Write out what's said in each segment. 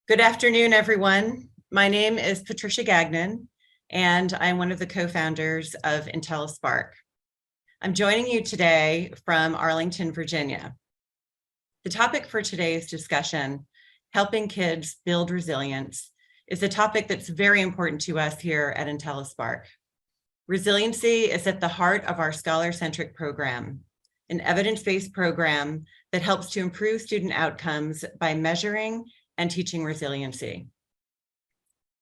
Good afternoon, everyone. My name is Patricia Gagnon, and I'm one of the co-founders of Intellispark. I'm joining you today from Arlington, Virginia. The topic for today's discussion, helping kids build resilience, is a topic that's very important to us here at Intellispark. Resiliency is at the heart of our scholar-centric program, an evidence-based program that helps to improve student outcomes by measuring and teaching resiliency.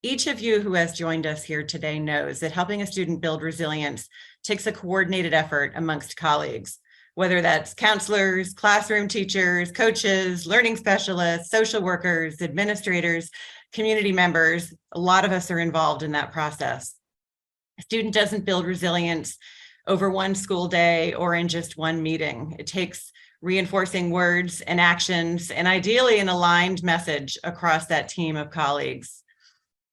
Each of you who has joined us here today knows that helping a student build resilience takes a coordinated effort amongst colleagues, whether that's counselors, classroom teachers, coaches, learning specialists, social workers, administrators, community members. A lot of us are involved in that process. A student doesn't build resilience over one school day or in just one meeting. It takes reinforcing words and actions, and ideally an aligned message across that team of colleagues.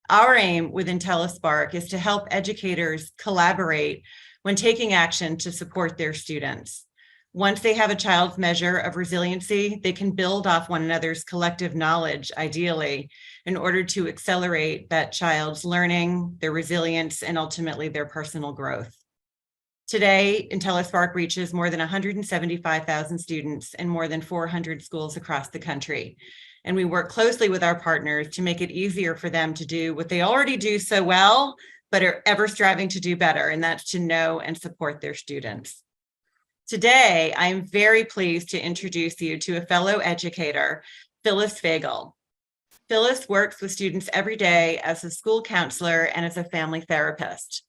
Our aim with Intellispark is to help educators collaborate when taking action to support their students. Once they have a child's measure of resiliency, they can build off one another's collective knowledge, ideally, in order to accelerate that child's learning, their resilience, and ultimately their personal growth. Today, Intellispark reaches more than 175,000 students in more than 400 schools across the country. And we work closely with our partners to make it easier for them to do what they already do so well, but are ever striving to do better, and that's to know and support their students. Today, I'm very pleased to introduce you to a fellow educator, Phyllis Fagell. Phyllis works with students every day as a school counselor and as a family therapist.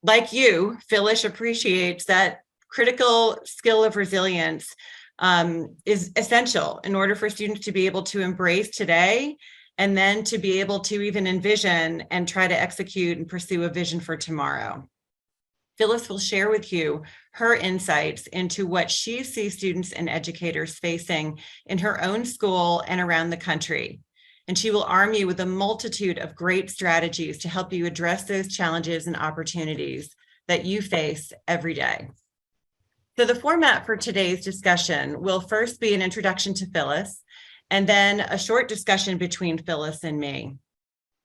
Like you, Phyllis appreciates that critical skill of resilience is essential in order for students to be able to embrace today and then to be able to even envision and try to execute and pursue a vision for tomorrow. Phyllis will share with you her insights into what she sees students and educators facing in her own school and around the country. And she will arm you with a multitude of great strategies to help you address those challenges and opportunities that you face every day. So the format for today's discussion will first be an introduction to Phyllis, and then a short discussion between Phyllis and me.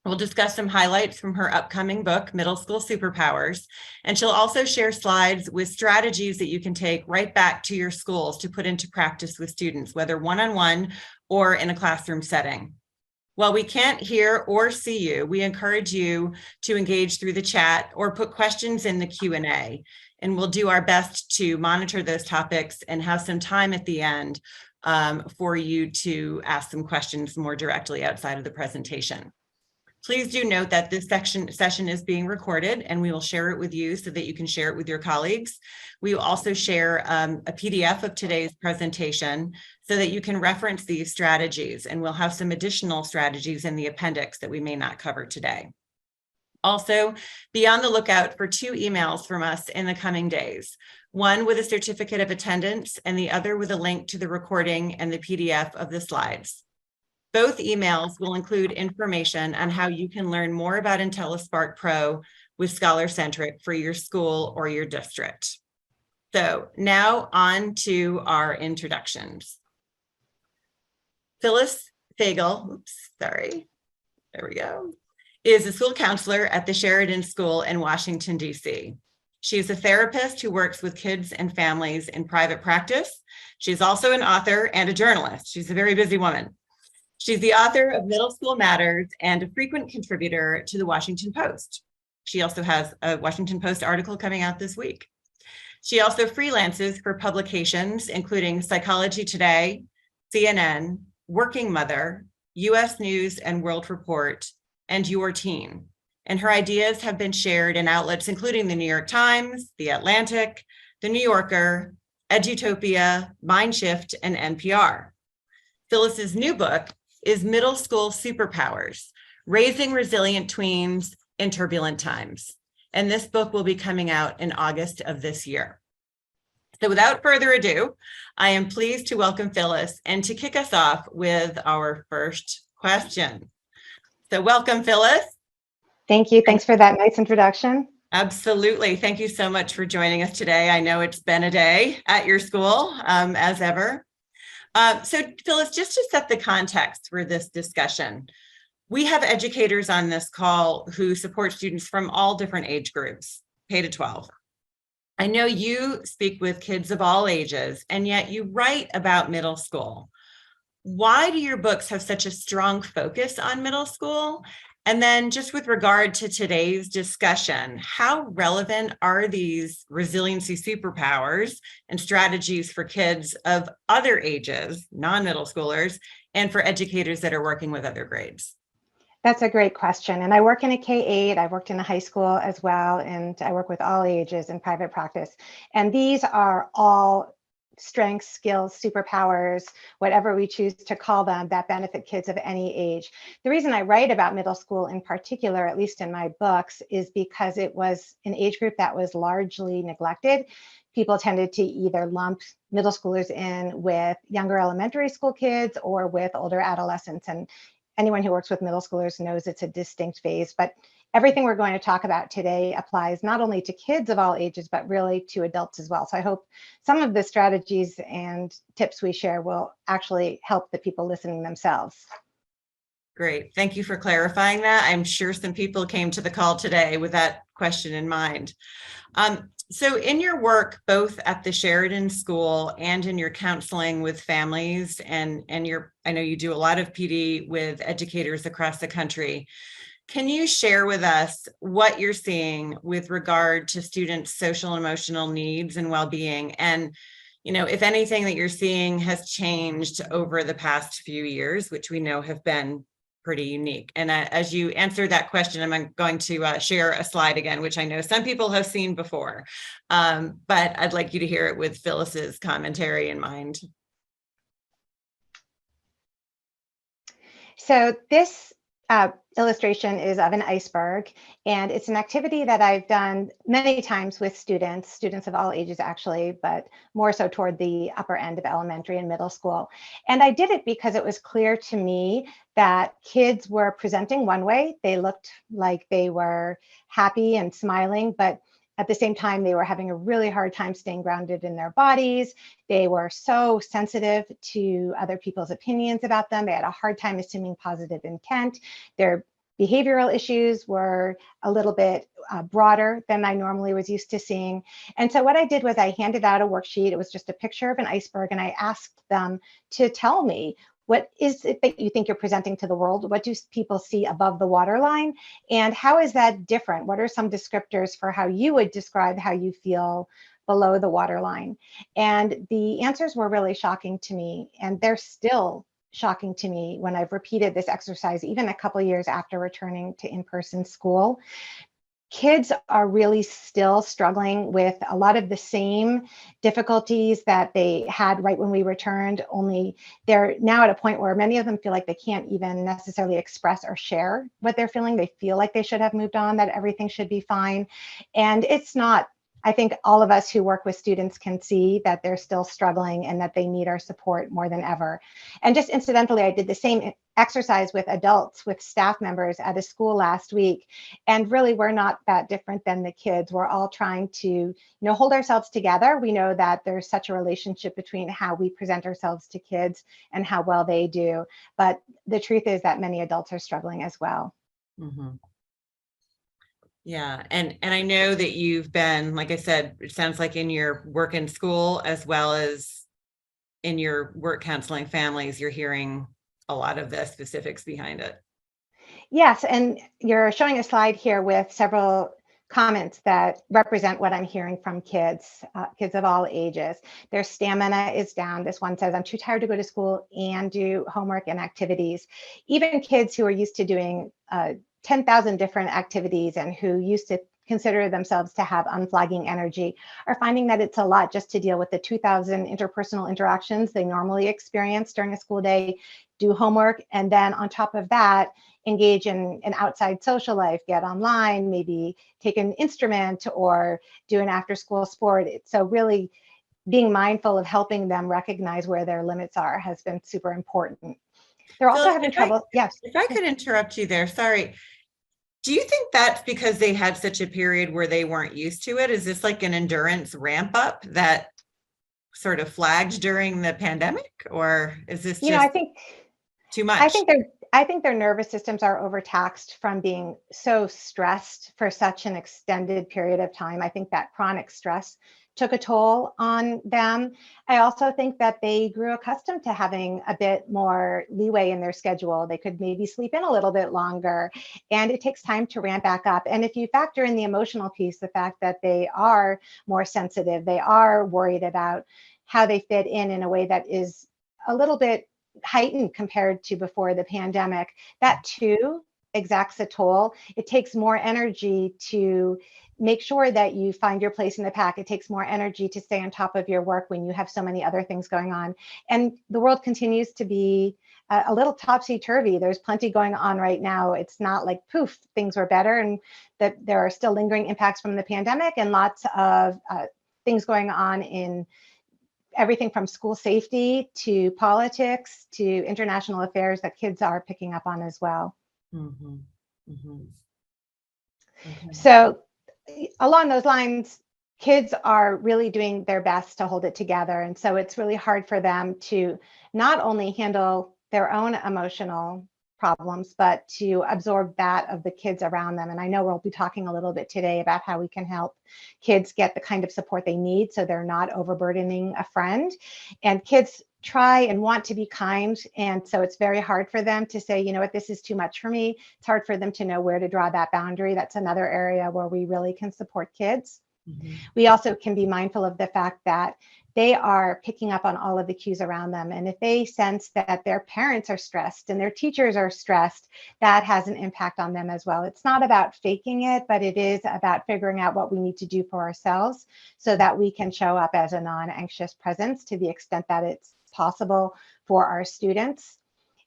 We'll discuss some highlights from her upcoming book, Middle School Superpowers, and she'll also share slides with strategies that you can take right back to your schools to put into practice with students, whether one-on-one or in a classroom setting. While we can't hear or see you, we encourage you to engage through the chat or put questions in the Q&A, and we'll do our best to monitor those topics and have some time at the end for you to ask some questions more directly outside of the presentation. Please do note that this session is being recorded, and we will share it with you so that you can share it with your colleagues. We will also share a PDF of today's presentation so that you can reference these strategies, and we'll have some additional strategies in the appendix that we may not cover today. Also, be on the lookout for 2 emails from us in the coming days, one with a certificate of attendance and the other with a link to the recording and the PDF of the slides. Both emails will include information on how you can learn more about Intellispark Pro with Scholar-Centric for your school or your district. So now on to our introductions. Phyllis Fagell, there we go, is a school counselor at the Sheridan School in Washington, D.C. She is a therapist who works with kids and families in private practice. She's also an author and a journalist. She's a very busy woman. She's the author of Middle School Matters and a frequent contributor to the Washington Post. She also has a Washington Post article coming out this week. She also freelances for publications, including Psychology Today, CNN, Working Mother, U.S. News and World Report, and Your Teen. And her ideas have been shared in outlets including the New York Times, the Atlantic, the New Yorker, Edutopia, Mindshift, and NPR. Phyllis's new book is Middle School Superpowers, Raising Resilient Tweens in Turbulent Times. And this book will be coming out in August of this year. So without further ado, I am pleased to welcome Phyllis and to kick us off with our first question. So welcome, Phyllis. Thank you. Thanks for that nice introduction. Absolutely. Thank you so much for joining us today. I know it's been a day at your school, as ever. So Phyllis, just to set the context for this discussion, we have educators on this call who support students from all different age groups, K to 12. I know you speak with kids of all ages, and yet you write about middle school. Why do your books have such a strong focus on middle school? And then just with regard to today's discussion, how relevant are these resiliency superpowers and strategies for kids of other ages, non-middle schoolers, and for educators that are working with other grades? That's a great question. And I work in a K-8, I worked in a high school as well, and I work with all ages in private practice. And these are all strengths, skills, superpowers, whatever we choose to call them, that benefit kids of any age. The reason I write about middle school in particular, at least in my books, is because it was an age group that was largely neglected. People tended to either lump middle schoolers in with younger elementary school kids or with older adolescents. And anyone who works with middle schoolers knows it's a distinct phase, but everything we're going to talk about today applies not only to kids of all ages, but really to adults as well. So I hope some of the strategies and tips we share will actually help the people listening themselves. Great. Thank you for clarifying that. I'm sure some people came to the call today with that question in mind. So in your work, both at the Sheridan School and in your counseling with families, and I know you do a lot of PD with educators across the country. Can you share with us what you're seeing with regard to students' social and emotional needs and well-being? And, if anything that you're seeing has changed over the past few years, which we know have been pretty unique. And as you answer that question, I'm going to share a slide again, which I know some people have seen before, but I'd like you to hear it with Phyllis's commentary in mind. So this illustration is of an iceberg, and it's an activity that I've done many times with students of all ages actually, but more so toward the upper end of elementary and middle school. And I did it because it was clear to me that kids were presenting one way. They looked like they were happy and smiling, but at the same time, they were having a really hard time staying grounded in their bodies. They were so sensitive to other people's opinions about them. They had a hard time assuming positive intent. Their behavioral issues were a little bit broader than I normally was used to seeing. And so what I did was I handed out a worksheet. It was just a picture of an iceberg, and I asked them to tell me, what is it that you think you're presenting to the world? What do people see above the waterline? And how is that different? What are some descriptors for how you would describe how you feel below the waterline? And the answers were really shocking to me, and they're still shocking to me when I've repeated this exercise, even a couple of years after returning to in-person school. Kids are really still struggling with a lot of the same difficulties that they had right when we returned, only they're now at a point where many of them feel like they can't even necessarily express or share what they're feeling. They feel like they should have moved on, that everything should be fine. And it's not. I think all of us who work with students can see that they're still struggling and that they need our support more than ever. And just incidentally, I did the same exercise with adults, with staff members at a school last week. And really, we're not that different than the kids. We're all trying to, hold ourselves together. We know that there's such a relationship between how we present ourselves to kids and how well they do. But the truth is that many adults are struggling as well. Mm-hmm. Yeah, and I know that you've been, like I said, it sounds like in your work in school as well as in your work counseling families, you're hearing a lot of the specifics behind it. Yes, and you're showing a slide here with several comments that represent what I'm hearing from kids, kids of all ages. Their stamina is down. This one says, I'm too tired to go to school and do homework and activities. Even kids who are used to doing 10,000 different activities and who used to consider themselves to have unflagging energy are finding that it's a lot just to deal with the 2,000 interpersonal interactions they normally experience during a school day, do homework, and then on top of that, engage in an outside social life, get online, maybe take an instrument or do an after-school sport. So really being mindful of helping them recognize where their limits are has been super important. They're also having trouble. Yes. If I could interrupt you there, sorry. Do you think that's because they had such a period where they weren't used to it? Is this like an endurance ramp up that sort of flagged during the pandemic, or is this You know, I just think too I much? think their I think their nervous systems are overtaxed from being so stressed for such an extended period of time. I think that chronic stress took a toll on them. I also think that they grew accustomed to having a bit more leeway in their schedule. They could maybe sleep in a little bit longer, and it takes time to ramp back up. And if you factor in the emotional piece, the fact that they are more sensitive, they are worried about how they fit in a way that is a little bit heightened compared to before the pandemic, that too exacts a toll. It takes more energy to make sure that you find your place in the pack. It takes more energy to stay on top of your work when you have so many other things going on. And the world continues to be a little topsy-turvy. There's plenty going on right now. It's not like poof, things were better, and that there are still lingering impacts from the pandemic and lots of things going on in everything from school safety to politics to international affairs that kids are picking up on as well. Mm-hmm. Mm-hmm. Okay. So along those lines, kids are really doing their best to hold it together. And so it's really hard for them to not only handle their own emotional problems, but to absorb that of the kids around them. And I know we'll be talking a little bit today about how we can help kids get the kind of support they need so they're not overburdening a friend. And kids try and want to be kind. And so it's very hard for them to say, you know what, this is too much for me. It's hard for them to know where to draw that boundary. That's another area where we really can support kids. Mm-hmm. We also can be mindful of the fact that they are picking up on all of the cues around them. And if they sense that their parents are stressed and their teachers are stressed, that has an impact on them as well. It's not about faking it, but it is about figuring out what we need to do for ourselves so that we can show up as a non-anxious presence to the extent that it's possible for our students,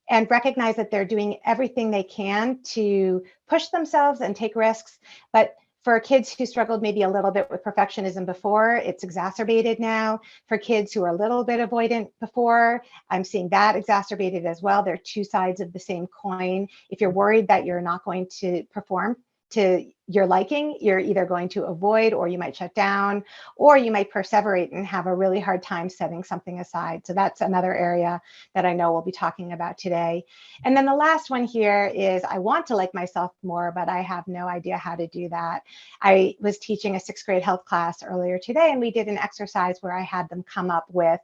and recognize that they're doing everything they can to push themselves and take risks. But for kids who struggled maybe a little bit with perfectionism before, it's exacerbated now. For kids who are a little bit avoidant before, I'm seeing that exacerbated as well. They're two sides of the same coin. If you're worried that you're not going to perform to your liking, you're either going to avoid, or you might shut down, or you might perseverate and have a really hard time setting something aside. So that's another area that I know we'll be talking about today. And then the last one here is I want to like myself more, but I have no idea how to do that. I was teaching a 6th grade health class earlier today, and we did an exercise where I had them come up with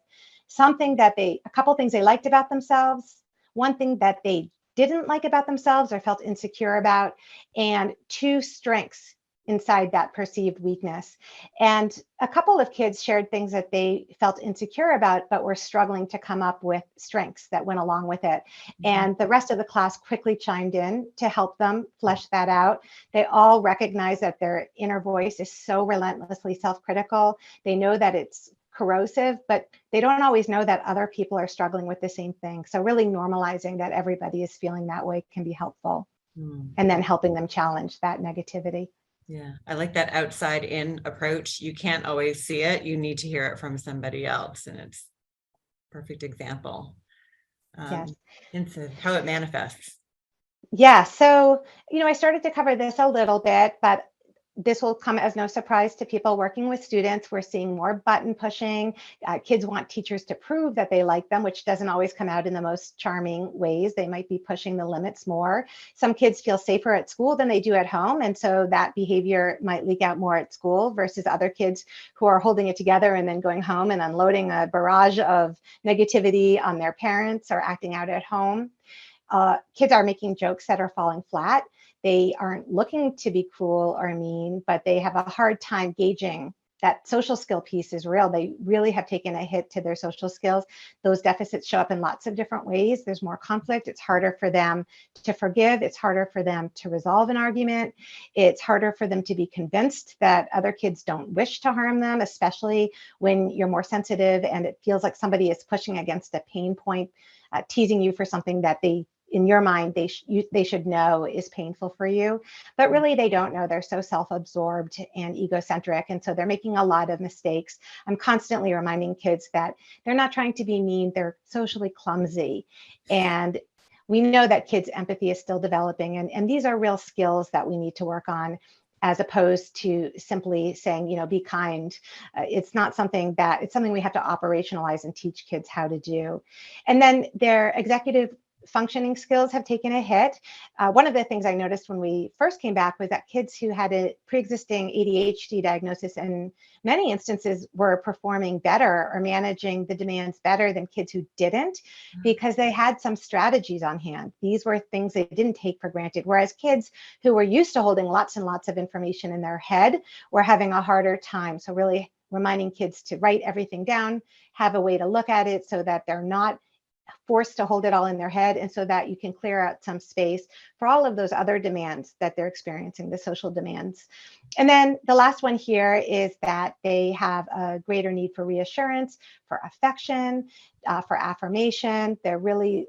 something that a couple things they liked about themselves, one thing that they didn't like about themselves or felt insecure about, and 2 strengths inside that perceived weakness. And a couple of kids shared things that they felt insecure about, but were struggling to come up with strengths that went along with it. And the rest of the class quickly chimed in to help them flesh that out. They all recognize that their inner voice is so relentlessly self-critical. They know that it's corrosive, but they don't always know that other people are struggling with the same thing. So really normalizing that everybody is feeling that way can be helpful. And then helping them challenge that negativity. Yeah, I like that outside in approach. You can't always see it. You need to hear it from somebody else. And it's a perfect example Yes. into how it manifests. Yeah. So, I started to cover this a little bit, but this will come as no surprise to people working with students. We're seeing more button pushing. Kids want teachers to prove that they like them, which doesn't always come out in the most charming ways. They might be pushing the limits more. Some kids feel safer at school than they do at home. And so that behavior might leak out more at school versus other kids who are holding it together and then going home and unloading a barrage of negativity on their parents or acting out at home. Kids are making jokes that are falling flat. They aren't looking to be cruel or mean, but they have a hard time gauging that social skill piece is real. They really have taken a hit to their social skills. Those deficits show up in lots of different ways. There's more conflict. It's harder for them to forgive. It's harder for them to resolve an argument. It's harder for them to be convinced that other kids don't wish to harm them, especially when you're more sensitive and it feels like somebody is pushing against a pain point, teasing you for something that they, in your mind, they should know is painful for you, but really they don't know. They're so self-absorbed and egocentric, and so they're making a lot of mistakes. I'm constantly reminding kids that they're not trying to be mean, they're socially clumsy. And we know that kids' empathy is still developing, and these are real skills that we need to work on. as opposed to simply saying, be kind. It's not something it's something we have to operationalize and teach kids how to do. And then their executive functioning skills have taken a hit. One of the things I noticed when we first came back was that kids who had a pre-existing ADHD diagnosis in many instances were performing better or managing the demands better than kids who didn't, because they had some strategies on hand. These were things they didn't take for granted. Whereas kids who were used to holding lots and lots of information in their head were having a harder time. So really reminding kids to write everything down, have a way to look at it so that they're not forced to hold it all in their head, and so that you can clear out some space for all of those other demands that they're experiencing, the social demands. And then the last one here is that they have a greater need for reassurance, for affection, for affirmation. They're really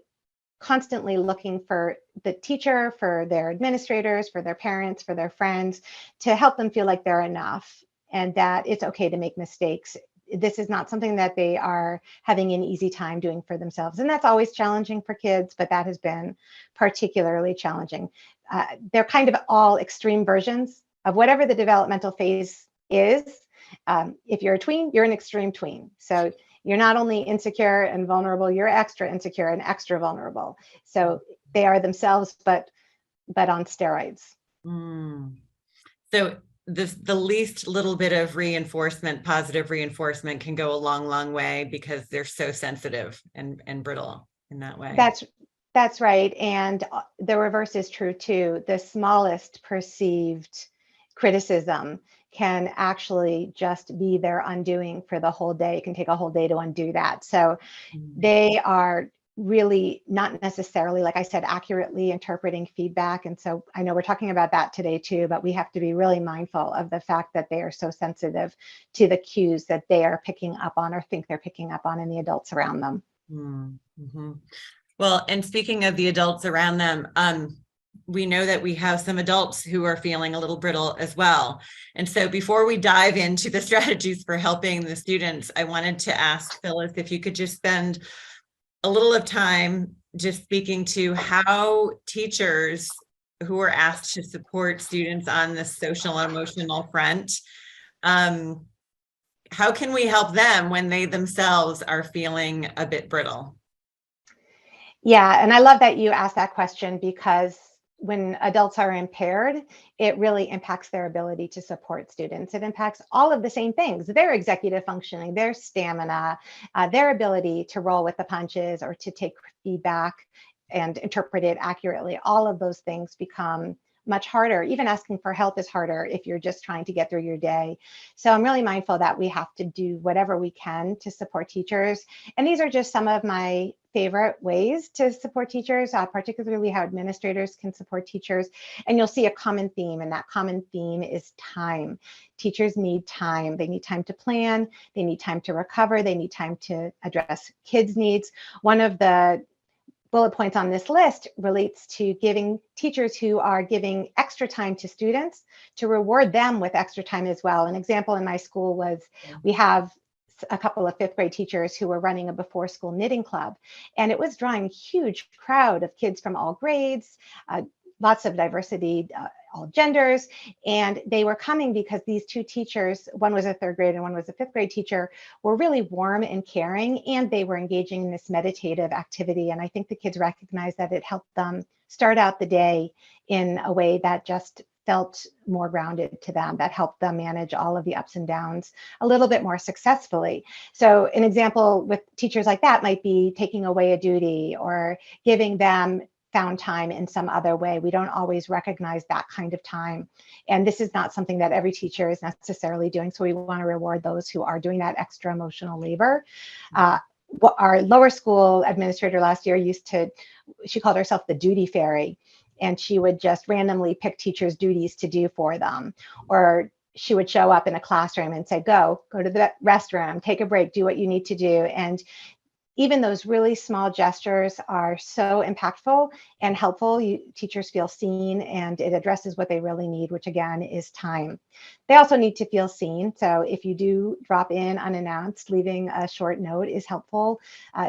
constantly looking for the teacher, for their administrators, for their parents, for their friends, to help them feel like they're enough and that it's okay to make mistakes. This is not something that they are having an easy time doing for themselves. And that's always challenging for kids, but that has been particularly challenging. They're kind of all extreme versions of whatever the developmental phase is. If you're a tween, you're an extreme tween. So you're not only insecure and vulnerable, you're extra insecure and extra vulnerable. So they are themselves, but on steroids. So the least little bit of reinforcement, positive reinforcement, can go a long way because they're so sensitive and brittle in that way. That's right. And the reverse is true too. The smallest perceived criticism can actually just be their undoing for the whole day. It can take a whole day to undo that. So they are really not necessarily, like I said, accurately interpreting feedback. And so I know we're talking about that today too, but we have to be really mindful of the fact that they are so sensitive to the cues that they are picking up on or think they're picking up on in the adults around them. Mm-hmm. Well, and speaking of the adults around them, we know that we have some adults who are feeling a little brittle as well. And so before we dive into the strategies for helping the students, I wanted to ask Phyllis if you could just spend a little of time just speaking to how teachers who are asked to support students on the social and emotional front, how can we help them when they themselves are feeling a bit brittle? Yeah, and I love that you asked that question, because when adults are impaired, it really impacts their ability to support students. It impacts all of the same things: their executive functioning, their stamina, their ability to roll with the punches or to take feedback and interpret it accurately. All of those things become much harder. Even asking for help is harder if you're just trying to get through your day. So I'm really mindful that we have to do whatever we can to support teachers. And these are just some of my favorite ways to support teachers, particularly how administrators can support teachers. And you'll see a common theme, and that common theme is time. Teachers need time. They need time to plan. They need time to recover. They need time to address kids' needs. One of the bullet points on this list relates to giving teachers who are giving extra time to students to reward them with extra time as well. An example in my school was we have a couple of fifth grade teachers who were running a before school knitting club, and it was drawing a huge crowd of kids from all grades, lots of diversity, all genders. And they were coming because these two teachers, one was a third grade and one was a fifth grade teacher, were really warm and caring, and they were engaging in this meditative activity. And I think the kids recognized that it helped them start out the day in a way that just felt more grounded to them, that helped them manage all of the ups and downs a little bit more successfully. So an example with teachers like that might be taking away a duty or giving them found time in some other way. We don't always recognize that kind of time. And this is not something that every teacher is necessarily doing. So we want to reward those who are doing that extra emotional labor. Our lower school administrator last year she called herself the duty fairy. And she would just randomly pick teachers' duties to do for them. Or she would show up in a classroom and say, go to the restroom, take a break, do what you need to do. And even those really small gestures are so impactful and helpful. Teachers feel seen, and it addresses what they really need, which again is time. They also need to feel seen. So if you do drop in unannounced, leaving a short note is helpful,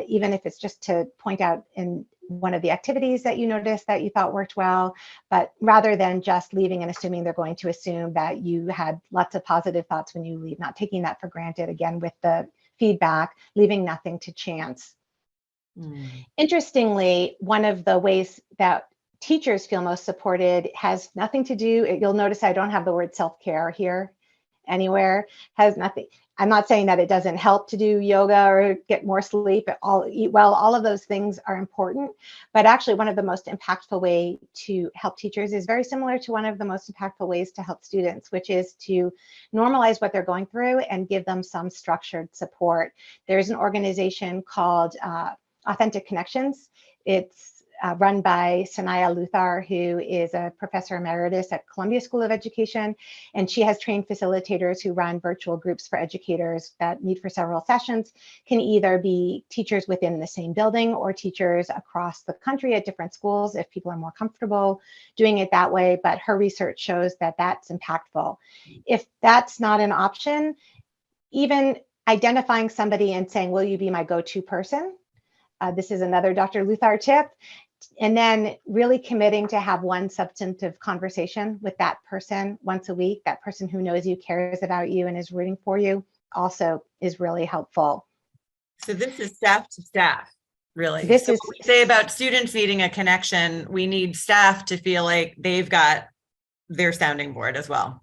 even if it's just to point out and one of the activities that you noticed that you thought worked well, but rather than just leaving and assuming they're going to assume that you had lots of positive thoughts when you leave, not taking that for granted, again, with the feedback, leaving nothing to chance. Interestingly, one of the ways that teachers feel most supported has nothing to do, you'll notice I don't have the word self-care here anywhere, has nothing. I'm not saying that it doesn't help to do yoga or get more sleep, eat well, all of those things are important, but actually one of the most impactful way to help teachers is very similar to one of the most impactful ways to help students, which is to normalize what they're going through and give them some structured support. There's an organization called Authentic Connections. It's run by Sanaya Luthar, who is a professor emeritus at Columbia School of Education, and she has trained facilitators who run virtual groups for educators that meet for several sessions, can either be teachers within the same building or teachers across the country at different schools if people are more comfortable doing it that way, but her research shows that that's impactful. If that's not an option, even identifying somebody and saying, will you be my go-to person? This is another Dr. Luthar tip. And then really committing to have one substantive conversation with that person once a week, that person who knows you, cares about you, and is rooting for you also is really helpful. So this is staff to staff, really. This so is what we say about students needing a connection, we need staff to feel like they've got their sounding board as well.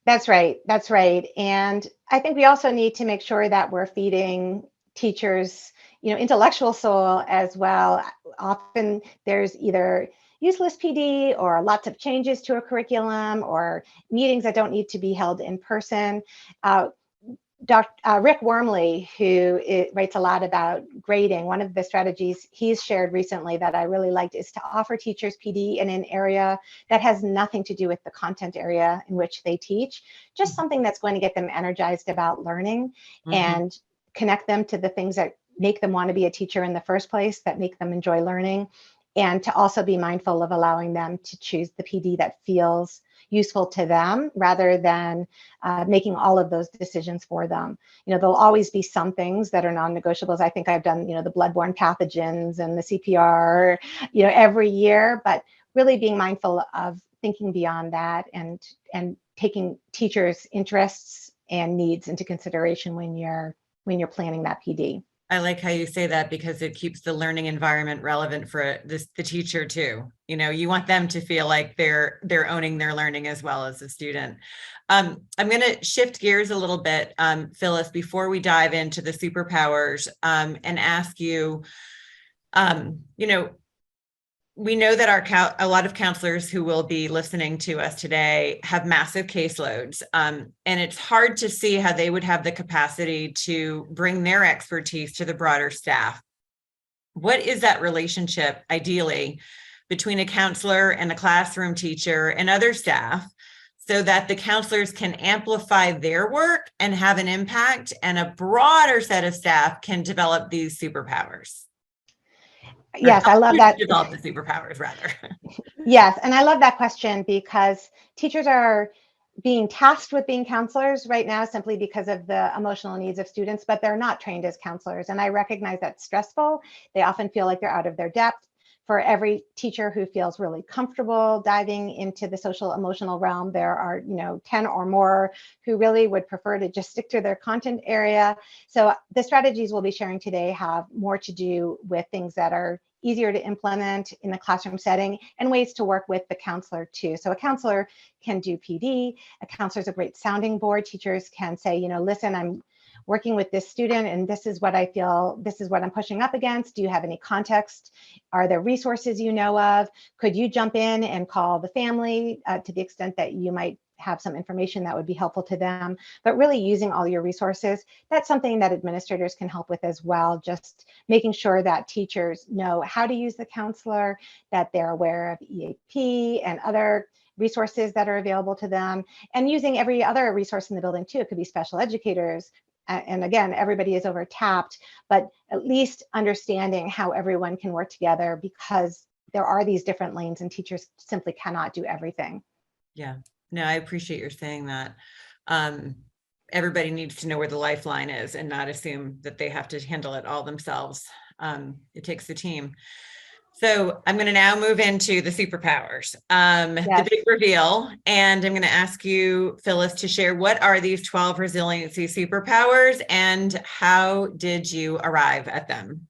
That's right. That's right. And I think we also need to make sure that we're feeding teachers, intellectual soul as well. Often there's either useless PD or lots of changes to a curriculum or meetings that don't need to be held in person. Rick Wormley, who writes a lot about grading, one of the strategies he's shared recently that I really liked is to offer teachers PD in an area that has nothing to do with the content area in which they teach, just something that's going to get them energized about learning and connect them to the things that make them want to be a teacher in the first place, that make them enjoy learning, and to also be mindful of allowing them to choose the PD that feels useful to them rather than making all of those decisions for them. There'll always be some things that are non-negotiables. I think I've done, the bloodborne pathogens and the CPR, every year, but really being mindful of thinking beyond that and taking teachers' interests and needs into consideration when you're planning that PD. I like how you say that because it keeps the learning environment relevant for the teacher too. You want them to feel like they're owning their learning as well as the student. I'm going to shift gears a little bit, Phyllis, before we dive into the superpowers, and ask you, we know that a lot of counselors who will be listening to us today have massive caseloads, and it's hard to see how they would have the capacity to bring their expertise to the broader staff. What is that relationship, ideally, between a counselor and a classroom teacher and other staff so that the counselors can amplify their work and have an impact, and a broader set of staff can develop these superpowers? Yes, I love that. Develop the superpowers, rather. Yes, and I love that question because teachers are being tasked with being counselors right now simply because of the emotional needs of students, but they're not trained as counselors. And I recognize that's stressful. They often feel like they're out of their depth. For every teacher who feels really comfortable diving into the social emotional realm, there are 10 or more who really would prefer to just stick to their content area. So the strategies we'll be sharing today have more to do with things that are easier to implement in the classroom setting and ways to work with the counselor too. So a counselor can do PD, a counselor is a great sounding board. Teachers can say, listen, I'm working with this student and this is what I feel, this is what I'm pushing up against. Do you have any context? Are there resources you know of? Could you jump in and call the family to the extent that you might have some information that would be helpful to them, but really using all your resources. That's something that administrators can help with as well, just making sure that teachers know how to use the counselor, that they're aware of EAP and other resources that are available to them, and using every other resource in the building too. It could be special educators. And again, everybody is overtapped, but at least understanding how everyone can work together because there are these different lanes and teachers simply cannot do everything. Yeah. No, I appreciate your saying that. Everybody needs to know where the lifeline is and not assume that they have to handle it all themselves. It takes the team. So I'm going to now move into the superpowers, the Yes. big reveal. And I'm going to ask you, Phyllis, to share what are these 12 resiliency superpowers and how did you arrive at them?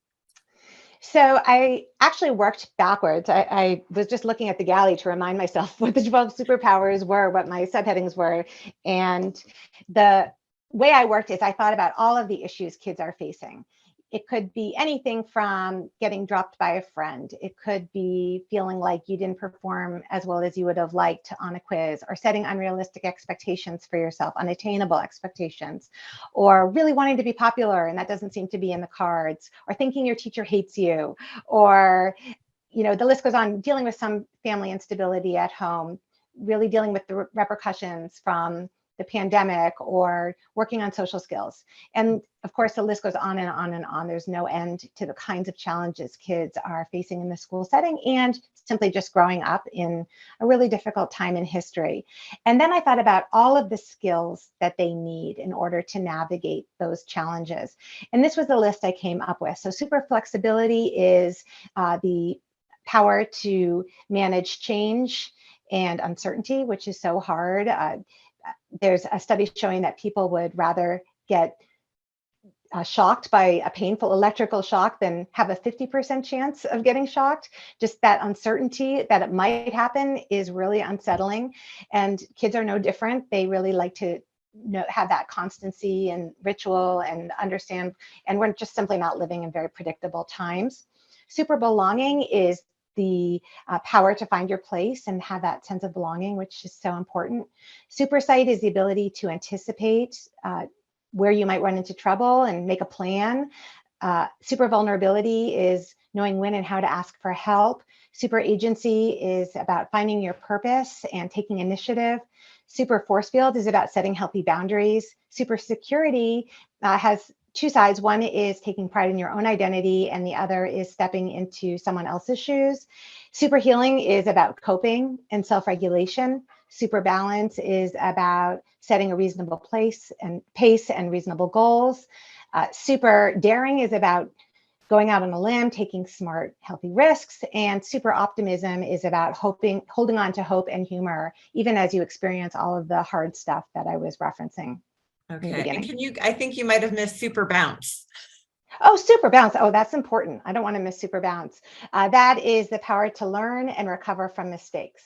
So I actually worked backwards. I was just looking at the galley to remind myself what the 12 superpowers were, what my subheadings were. And the way I worked is I thought about all of the issues kids are facing. It could be anything from getting dropped by a friend. It could be feeling like you didn't perform as well as you would have liked on a quiz, or setting unrealistic expectations for yourself, unattainable expectations, or really wanting to be popular and that doesn't seem to be in the cards, or thinking your teacher hates you, or the list goes on, dealing with some family instability at home, really dealing with the repercussions from the pandemic, or working on social skills. And of course, the list goes on and on and on. There's no end to the kinds of challenges kids are facing in the school setting and simply just growing up in a really difficult time in history. And then I thought about all of the skills that they need in order to navigate those challenges. And this was the list I came up with. So super flexibility is the power to manage change and uncertainty, which is so hard. There's a study showing that people would rather get shocked by a painful electrical shock than have a 50% chance of getting shocked. Just that uncertainty that it might happen is really unsettling. And kids are no different. They really like to have that constancy and ritual and understand, and we're just simply not living in very predictable times. Super belonging is the power to find your place and have that sense of belonging, which is so important. Supersight is the ability to anticipate where you might run into trouble and make a plan. Super vulnerability is knowing when and how to ask for help. Super agency is about finding your purpose and taking initiative. Super force field is about setting healthy boundaries. Super security has two sides. One is taking pride in your own identity, and the other is stepping into someone else's shoes. Super healing is about coping and self-regulation. Super balance is about setting a reasonable pace and reasonable goals. Super daring is about going out on a limb, taking smart, healthy risks. And super optimism is about holding on to hope and humor, even as you experience all of the hard stuff that I was referencing in the Okay. beginning. And I think you might have missed super bounce. Oh, super bounce. Oh, that's important. I don't want to miss super bounce. That is the power to learn and recover from mistakes.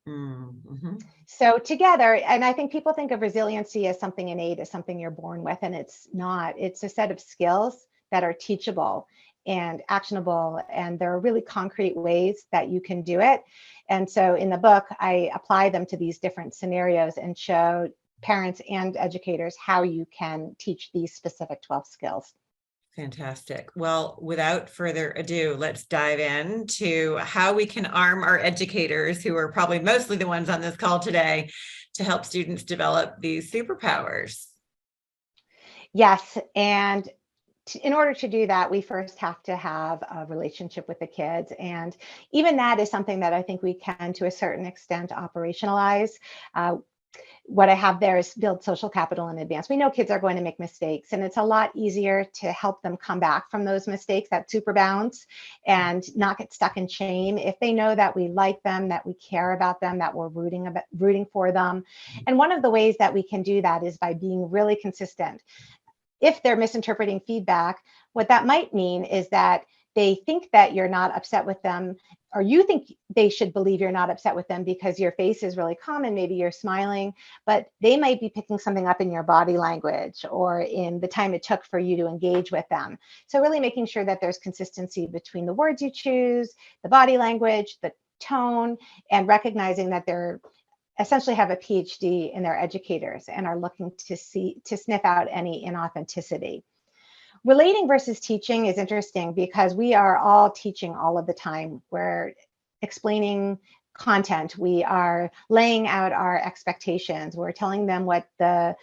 Mm-hmm. So together, and I think people think of resiliency as something innate, as something you're born with, and it's not. It's a set of skills that are teachable and actionable, and there are really concrete ways that you can do it. And so in the book, I apply them to these different scenarios and show parents and educators how you can teach these specific 12 skills. Fantastic. Well, without further ado, let's dive into how we can arm our educators, who are probably mostly the ones on this call today, to help students develop these superpowers. Yes, and in order to do that, we first have to have a relationship with the kids. And even that is something that I think we can, to a certain extent, operationalize. What I have there is build social capital in advance. We know kids are going to make mistakes, and it's a lot easier to help them come back from those mistakes, that super bounce, and not get stuck in shame if they know that we like them, that we care about them, that we're rooting for them. And one of the ways that we can do that is by being really consistent. If they're misinterpreting feedback, what that might mean is that they think that you're not upset with them, or you think they should believe you're not upset with them because your face is really calm and maybe you're smiling, but they might be picking something up in your body language or in the time it took for you to engage with them. So really making sure that there's consistency between the words you choose, the body language, the tone, and recognizing that they're essentially have a PhD in their educators and are looking to sniff out any inauthenticity. Relating versus teaching is interesting because we are all teaching all of the time. We're explaining content. We are laying out our expectations. We're telling them what the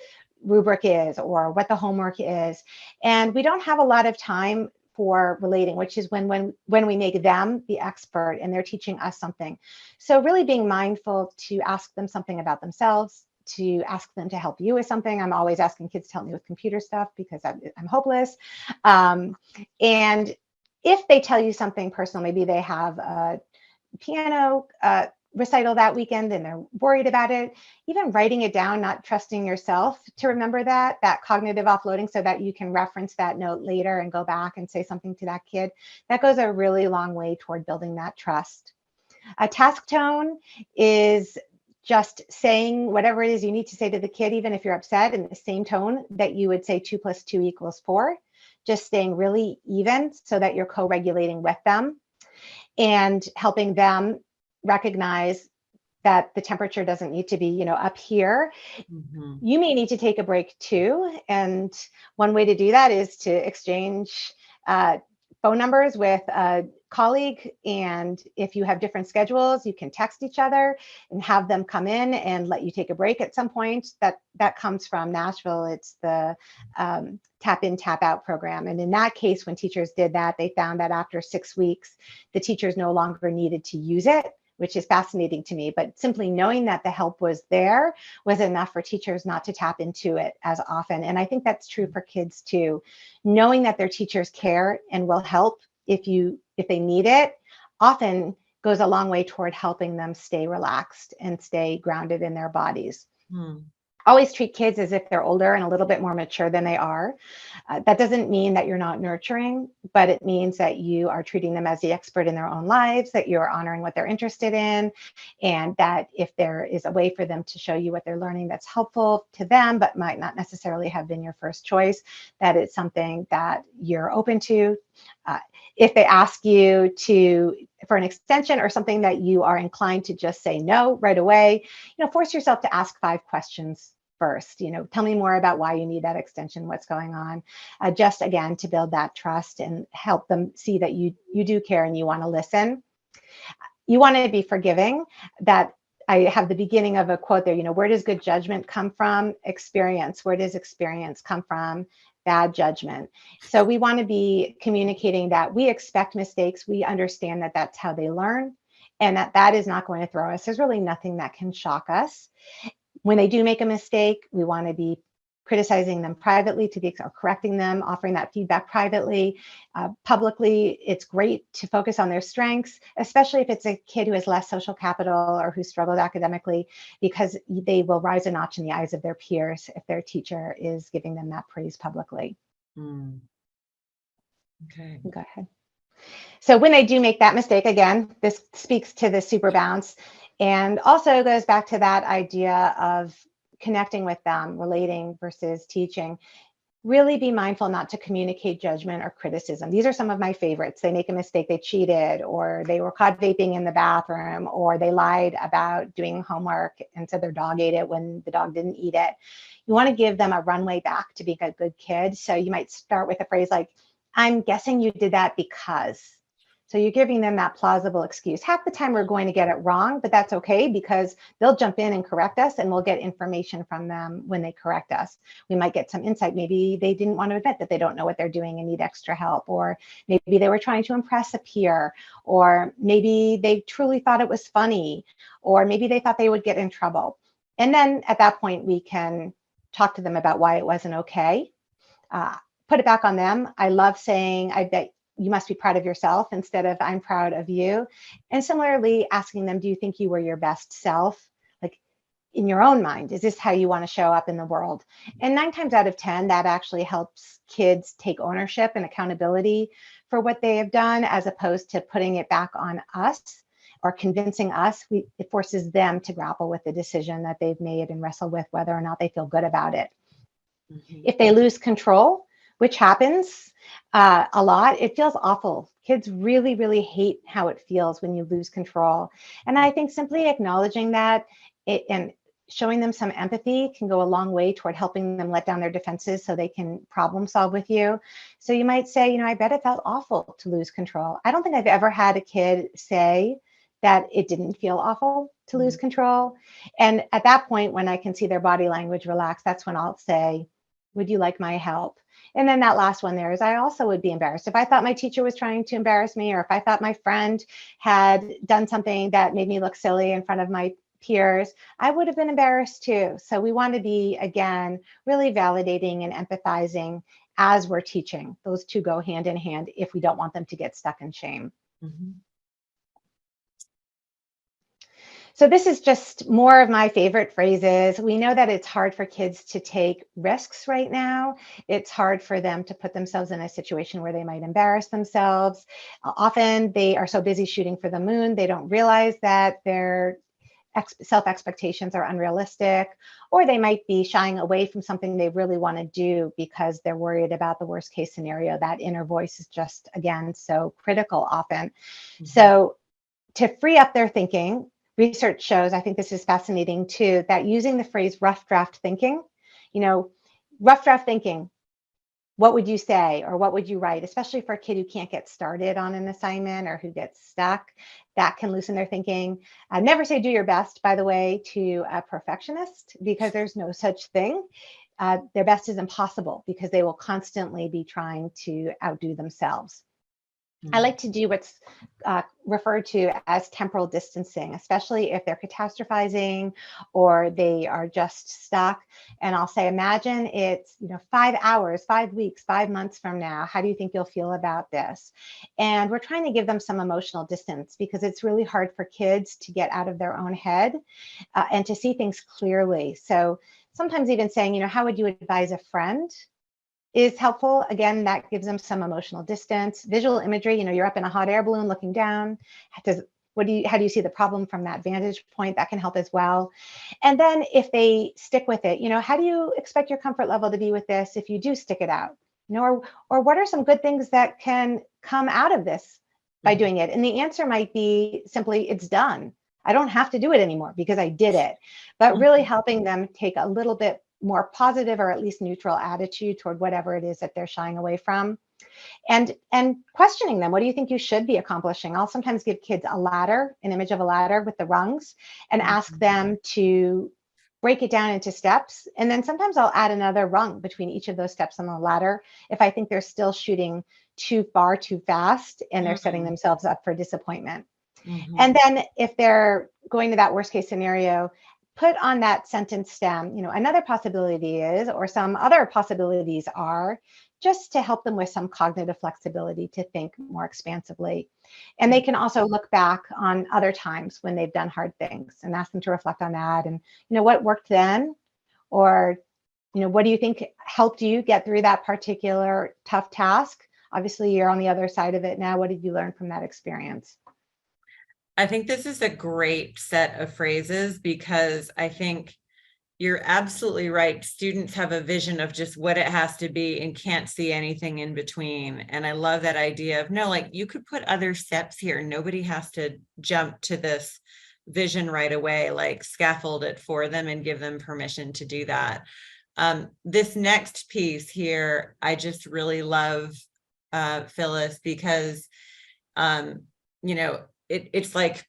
rubric is or what the homework is. And we don't have a lot of time for relating, which is when we make them the expert and they're teaching us something. So really being mindful to ask them something about themselves, to ask them to help you with something. I'm always asking kids to help me with computer stuff because I'm hopeless. And if they tell you something personal, maybe they have a piano recital that weekend and they're worried about it, even writing it down, not trusting yourself to remember that cognitive offloading so that you can reference that note later and go back and say something to that kid, that goes a really long way toward building that trust. A task tone is just saying whatever it is you need to say to the kid, even if you're upset, in the same tone that you would say 2 + 2 = 4, just staying really even so that you're co-regulating with them and helping them recognize that the temperature doesn't need to be, up here. Mhm. You may need to take a break too. And one way to do that is to exchange phone numbers with a colleague. And if you have different schedules, you can text each other and have them come in and let you take a break at some point. That comes from Nashville. It's the tap in, tap out program. And in that case, when teachers did that, they found that after 6 weeks, the teachers no longer needed to use it, which is fascinating to me. But simply knowing that the help was there was enough for teachers not to tap into it as often. And I think that's true for kids too. Knowing that their teachers care and will help if they need it often goes a long way toward helping them stay relaxed and stay grounded in their bodies. Hmm. Always treat kids as if they're older and a little bit more mature than they are. That doesn't mean that you're not nurturing, but it means that you are treating them as the expert in their own lives, that you're honoring what they're interested in, and that if there is a way for them to show you what they're learning that's helpful to them, but might not necessarily have been your first choice, that it's something that you're open to. If they ask you for an extension or something that you are inclined to just say no right away, force yourself to ask 5 questions first. Tell me more about why you need that extension, what's going on, just again to build that trust and help them see that you do care and you want to listen. You want to be forgiving. That I have the beginning of a quote there, where does good judgment come from? Experience. Where does experience come from? Bad judgment. So we want to be communicating that we expect mistakes. We understand that that's how they learn and that is not going to throw us. There's really nothing that can shock us. When they do make a mistake, we want to be criticizing them privately or correcting them, offering that feedback privately. Publicly, it's great to focus on their strengths, especially if it's a kid who has less social capital or who struggled academically, because they will rise a notch in the eyes of their peers if their teacher is giving them that praise publicly. Mm. Okay. Go ahead. So when they do make that mistake, again, this speaks to the super bounce and also goes back to that idea of connecting with them, relating versus teaching. Really be mindful not to communicate judgment or criticism. These are some of my favorites. They make a mistake, they cheated, or they were caught vaping in the bathroom, or they lied about doing homework and said their dog ate it when the dog didn't eat it. You want to give them a runway back to being a good kid. So you might start with a phrase like, I'm guessing you did that because. So you're giving them that plausible excuse. Half the time we're going to get it wrong, but that's okay because they'll jump in and correct us and we'll get information from them when they correct us. We might get some insight. Maybe they didn't want to admit that they don't know what they're doing and need extra help, or maybe they were trying to impress a peer, or maybe they truly thought it was funny, or maybe they thought they would get in trouble. And then at that point, we can talk to them about why it wasn't okay. Put it back on them. I love saying, I bet you must be proud of yourself instead of I'm proud of you. And similarly, asking them, do you think you were your best self? Like in your own mind, is this how you want to show up in the world? And 9 times out of 10, that actually helps kids take ownership and accountability for what they have done, as opposed to putting it back on us or convincing us. It forces them to grapple with the decision that they've made and wrestle with whether or not they feel good about it. Mhm. If they lose control, which happens a lot, it feels awful. Kids really, really hate how it feels when you lose control. And I think simply acknowledging that and showing them some empathy can go a long way toward helping them let down their defenses so they can problem solve with you. So you might say, I bet it felt awful to lose control. I don't think I've ever had a kid say that it didn't feel awful to lose control. And at that point, when I can see their body language relax, that's when I'll say, would you like my help? And then that last one there is, I also would be embarrassed. If I thought my teacher was trying to embarrass me, or if I thought my friend had done something that made me look silly in front of my peers, I would have been embarrassed too. So we want to be, again, really validating and empathizing as we're teaching. Those two go hand in hand if we don't want them to get stuck in shame. Mm-hmm. So this is just more of my favorite phrases. We know that it's hard for kids to take risks right now. It's hard for them to put themselves in a situation where they might embarrass themselves. Often they are so busy shooting for the moon, they don't realize that their self-expectations are unrealistic, or they might be shying away from something they really want to do because they're worried about the worst case scenario. That inner voice is just, again, so critical often. Mm-hmm. So to free up their thinking, research shows, I think this is fascinating too, that using the phrase rough draft thinking, rough draft thinking, what would you say or what would you write, especially for a kid who can't get started on an assignment or who gets stuck, that can loosen their thinking. Never say do your best, by the way, to a perfectionist, because there's no such thing. Their best is impossible because they will constantly be trying to outdo themselves. I like to do what's referred to as temporal distancing, especially if they're catastrophizing or they are just stuck. And I'll say, imagine it's 5 hours, 5 weeks, 5 months from now. How do you think you'll feel about this? And we're trying to give them some emotional distance because it's really hard for kids to get out of their own head and to see things clearly. So sometimes even saying, how would you advise a friend is helpful. Again, that gives them some emotional distance. Visual imagery, you're up in a hot air balloon looking down. How do you see the problem from that vantage point? That can help as well. And then if they stick with it, how do you expect your comfort level to be with this if you do stick it out? Or what are some good things that can come out of this by doing it? And the answer might be simply, it's done. I don't have to do it anymore because I did it. But really helping them take a little bit more positive or at least neutral attitude toward whatever it is that they're shying away from. And questioning them, what do you think you should be accomplishing? I'll sometimes give kids a ladder, an image of a ladder with the rungs, and ask them to break it down into steps. And then sometimes I'll add another rung between each of those steps on the ladder if I think they're still shooting too far, too fast, and they're setting themselves up for disappointment. And then if they're going to that worst case scenario, put on that sentence stem, another possibility is, or some other possibilities are, just to help them with some cognitive flexibility to think more expansively. And they can also look back on other times when they've done hard things and ask them to reflect on that. And, what worked then? Or, what do you think helped you get through that particular tough task? Obviously, you're on the other side of it now. What did you learn from that experience? I think this is a great set of phrases because I think you're absolutely right. Students have a vision of just what it has to be and can't see anything in between. And I love that idea of, no, like you could put other steps here. Nobody has to jump to this vision right away, like scaffold it for them and give them permission to do that. This next piece here, I just really love, Phyllis, because, it's like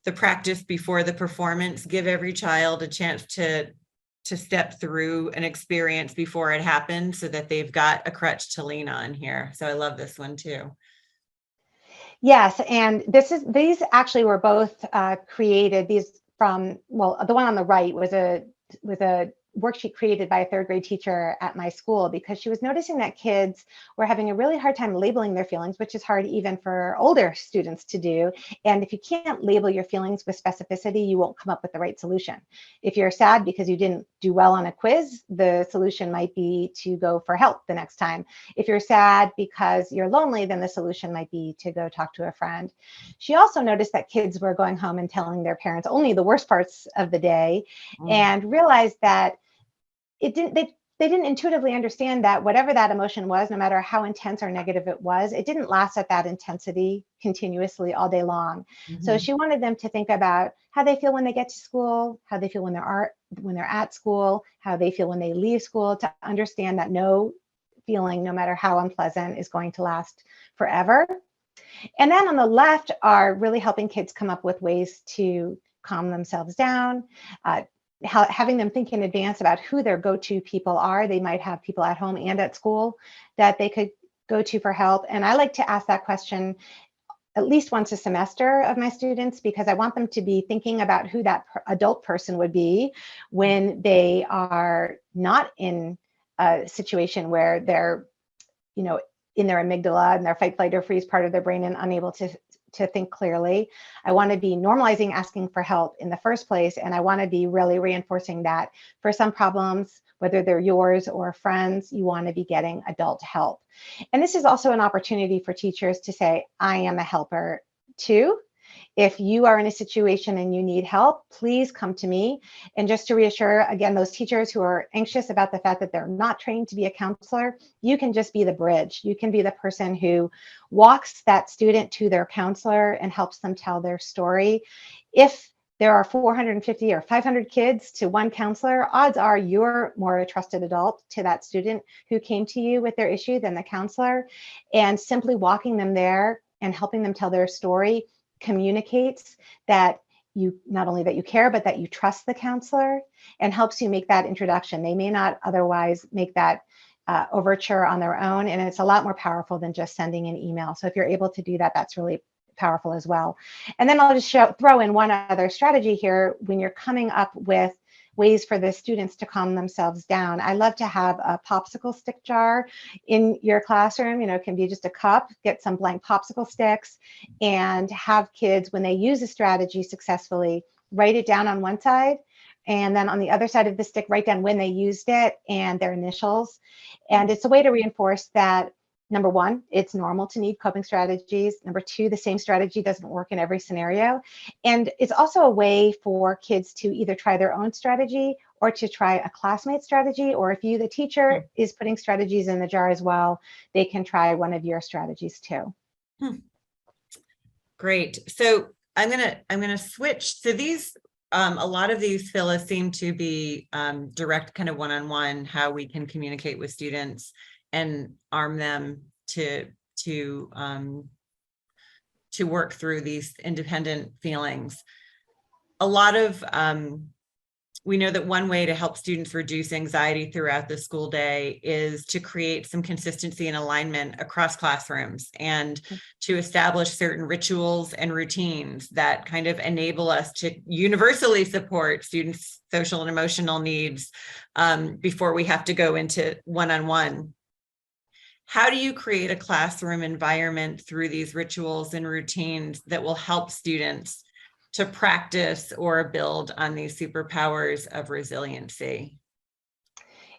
the practice before the performance. Give every child a chance to step through an experience before it happens so that they've got a crutch to lean on here. So I love this one too. Yes, and these actually were both created. These from, well, the one on the right was a worksheet created by a third grade teacher at my school because she was noticing that kids were having a really hard time labeling their feelings, which is hard even for older students to do. And if you can't label your feelings with specificity, you won't come up with the right solution. If you're sad because you didn't do well on a quiz, the solution might be to go for help the next time. If you're sad because you're lonely, then the solution might be to go talk to a friend. She also noticed that kids were going home and telling their parents only the worst parts of the day and realized that they didn't intuitively understand that whatever that emotion was, no matter how intense or negative it was, it didn't last at that intensity continuously all day long. So she wanted them to think about how they feel when they get to school, how they feel when they're at school, how they feel when they leave school, to understand that no feeling, no matter how unpleasant, is going to last forever. And then on the left are really helping kids come up with ways to calm themselves down, having them think in advance about who their go-to people are. They might have people at home and at school that they could go to for help. And I like to ask that question at least once a semester of my students, because I want them to be thinking about who that adult person would be when they are not in a situation where they're in their amygdala and their fight, flight, or freeze part of their brain and unable to think clearly. I want to be normalizing asking for help in the first place. And I want to be really reinforcing that for some problems, whether they're yours or friends, you want to be getting adult help. And this is also an opportunity for teachers to say, I am a helper too. If you are in a situation and you need help, please come to me. And just to reassure, again, those teachers who are anxious about the fact that they're not trained to be a counselor, you can just be the bridge. You can be the person who walks that student to their counselor and helps them tell their story. If there are 450 or 500 kids to one counselor, odds are you're more a trusted adult to that student who came to you with their issue than the counselor. And simply walking them there and helping them tell their story communicates that you not only that you care, but that you trust the counselor, and helps you make that introduction. They may not otherwise make that overture on their own, and it's a lot more powerful than just sending an email. So if you're able to do that, that's really powerful as well. And then I'll just throw in one other strategy here. When you're coming up with ways for the students to calm themselves down, I love to have a popsicle stick jar in your classroom. It can be just a cup, get some blank popsicle sticks, and have kids, when they use a strategy successfully, write it down on one side, and then on the other side of the stick, write down when they used it and their initials. And it's a way to reinforce that, number one, it's normal to need coping strategies. Number two, the same strategy doesn't work in every scenario. And it's also a way for kids to either try their own strategy or to try a classmate strategy. Or if you, the teacher, is putting strategies in the jar as well, they can try one of your strategies too. Great. So I'm gonna switch. So these a lot of these, Phyllis, seem to be direct, kind of one-on-one, how we can communicate with students and arm them to work through these independent feelings. A lot of we know that one way to help students reduce anxiety throughout the school day is to create some consistency and alignment across classrooms, and to establish certain rituals and routines that kind of enable us to universally support students' social and emotional needs before we have to go into one-on-one. How do you create a classroom environment through these rituals and routines that will help students to practice or build on these superpowers of resiliency?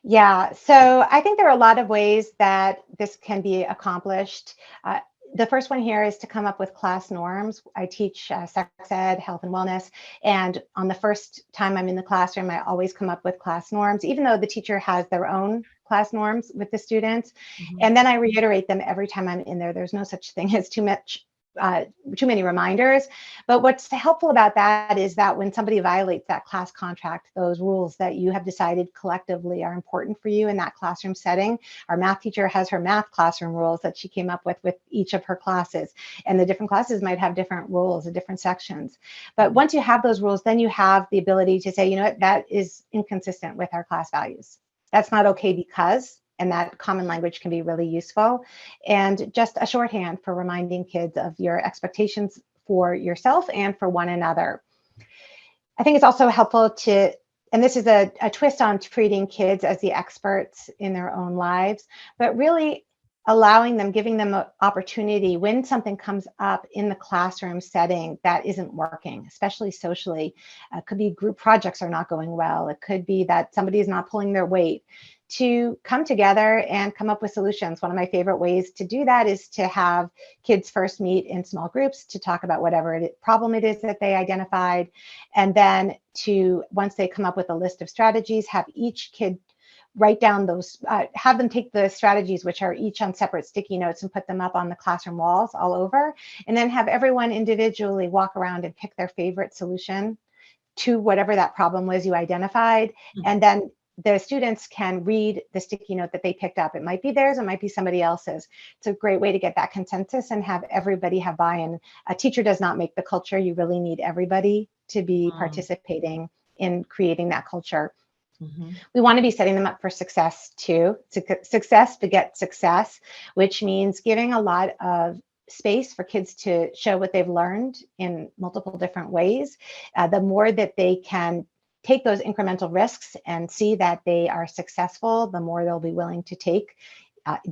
Yeah, so I think there are a lot of ways that this can be accomplished. The first one here is to come up with class norms. I teach sex ed, health and wellness, and on the first time I'm in the classroom, I always come up with class norms, even though the teacher has their own class norms with the students. And then I reiterate them every time I'm in there. There's no such thing as too many reminders. But what's helpful about that is that when somebody violates that class contract, those rules that you have decided collectively are important for you in that classroom setting. Our math teacher has her math classroom rules that she came up with each of her classes. And the different classes might have different rules, and different sections. But once you have those rules, then you have the ability to say, you know what, that is inconsistent with our class values. That's not okay because, and that common language can be really useful. And just a shorthand for reminding kids of your expectations for yourself and for one another. I think it's also helpful to, and this is a twist on treating kids as the experts in their own lives, but really allowing them, giving them an opportunity when something comes up in the classroom setting that isn't working, especially socially. It could be group projects are not going well. It could be that somebody is not pulling their weight, to come together and come up with solutions. One of my favorite ways to do that is to have kids first meet in small groups to talk about whatever problem it is that they identified. And then once they come up with a list of strategies, have each kid write down those, have them take the strategies, which are each on separate sticky notes, and put them up on the classroom walls all over. And then have everyone individually walk around and pick their favorite solution to whatever that problem was you identified. And then the students can read the sticky note that they picked up. It might be theirs, it might be somebody else's. It's a great way to get that consensus and have everybody have buy-in. A teacher does not make the culture. You really need everybody to be participating in creating that culture. We want to be setting them up for success too. Success begets success, which means giving a lot of space for kids to show what they've learned in multiple different ways. The more that they can take those incremental risks and see that they are successful, the more they'll be willing to take